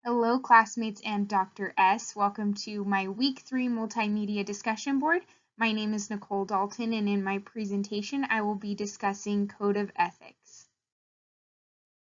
Hello, classmates and Dr. S. Welcome to my Week 3 Multimedia Discussion Board. My name is Nicole Dalton, and in my presentation, I will be discussing Code of Ethics.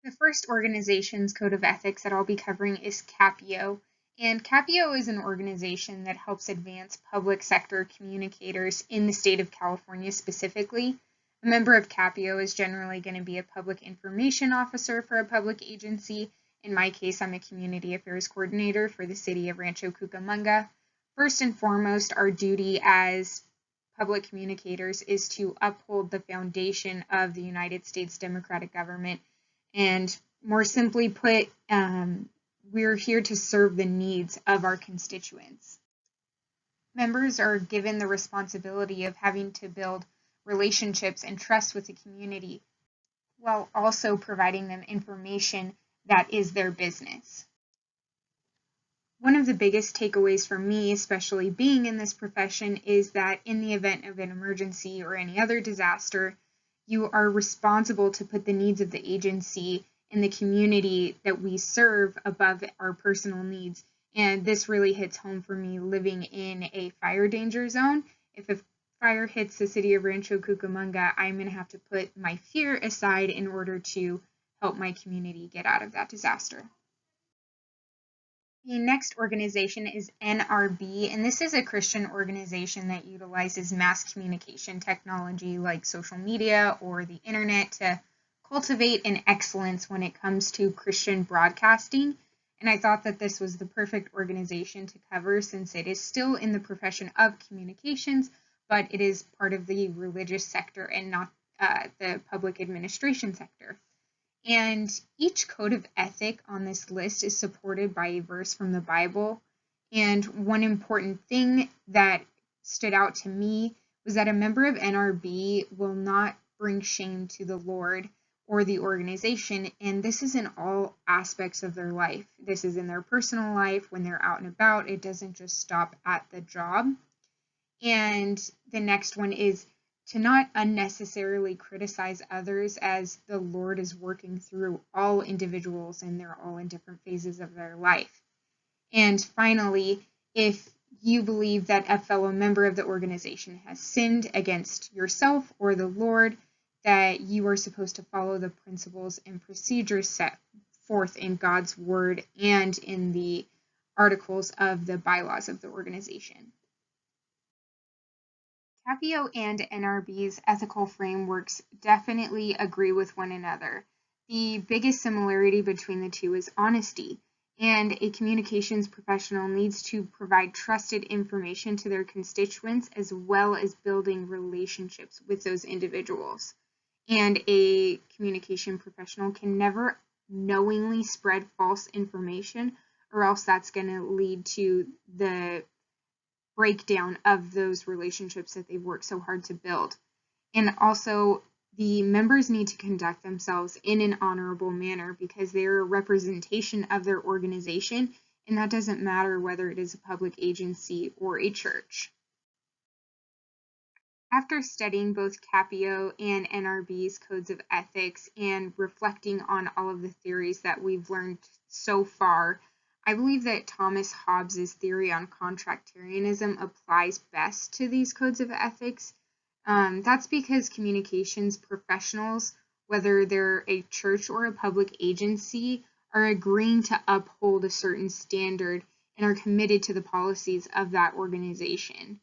The first organization's Code of Ethics that I'll be covering is CAPIO. And CAPIO is an organization that helps advance public sector communicators in the state of California specifically. A member of CAPIO is generally going to be a public information officer for a public agency. In my case, I'm a community affairs coordinator for the city of Rancho Cucamonga. First and foremost, our duty as public communicators is to uphold the foundation of the United States democratic government. And more simply put, we're here to serve the needs of our constituents. Members are given the responsibility of having to build relationships and trust with the community while also providing them information that is their business. One of the biggest takeaways for me, especially being in this profession, is that in the event of an emergency or any other disaster, you are responsible to put the needs of the agency and the community that we serve above our personal needs. And this really hits home for me living in a fire danger zone. If a fire hits the city of Rancho Cucamonga, I'm going to have to put my fear aside in order to help my community get out of that disaster. The next organization is NRB, and this is a Christian organization that utilizes mass communication technology like social media or the internet to cultivate an excellence when it comes to Christian broadcasting. And I thought that this was the perfect organization to cover since it is still in the profession of communications, but it is part of the religious sector and not the public administration sector. And each code of ethic on this list is supported by a verse from the Bible. And one important thing that stood out to me was that a member of NRB will not bring shame to the Lord or the organization. And this is in all aspects of their life. This is in their personal life, when they're out and about. It doesn't just stop at the job. And the next one is to not unnecessarily criticize others, as the Lord is working through all individuals and they're all in different phases of their life. And finally, if you believe that a fellow member of the organization has sinned against yourself or the Lord, that you are supposed to follow the principles and procedures set forth in God's word and in the articles of the bylaws of the organization. CAPIO and NRB's ethical frameworks definitely agree with one another. The biggest similarity between the two is honesty, and a communications professional needs to provide trusted information to their constituents as well as building relationships with those individuals. And a communication professional can never knowingly spread false information, or else that's going to lead to the breakdown of those relationships that they've worked so hard to build. And also, the members need to conduct themselves in an honorable manner because they're a representation of their organization, and that doesn't matter whether it is a public agency or a church. After studying both CAPIO and NRB's codes of ethics and reflecting on all of the theories that we've learned so far, I believe that Thomas Hobbes's theory on contractarianism applies best to these codes of ethics. That's because communications professionals, whether they're a church or a public agency, are agreeing to uphold a certain standard and are committed to the policies of that organization.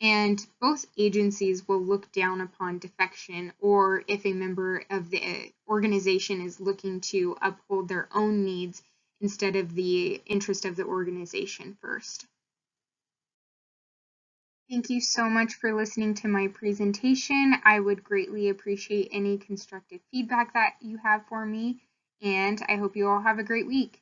And both agencies will look down upon defection, or if a member of the organization is looking to uphold their own needs instead of the interest of the organization first. Thank you so much for listening to my presentation. I would greatly appreciate any constructive feedback that you have for me, and I hope you all have a great week.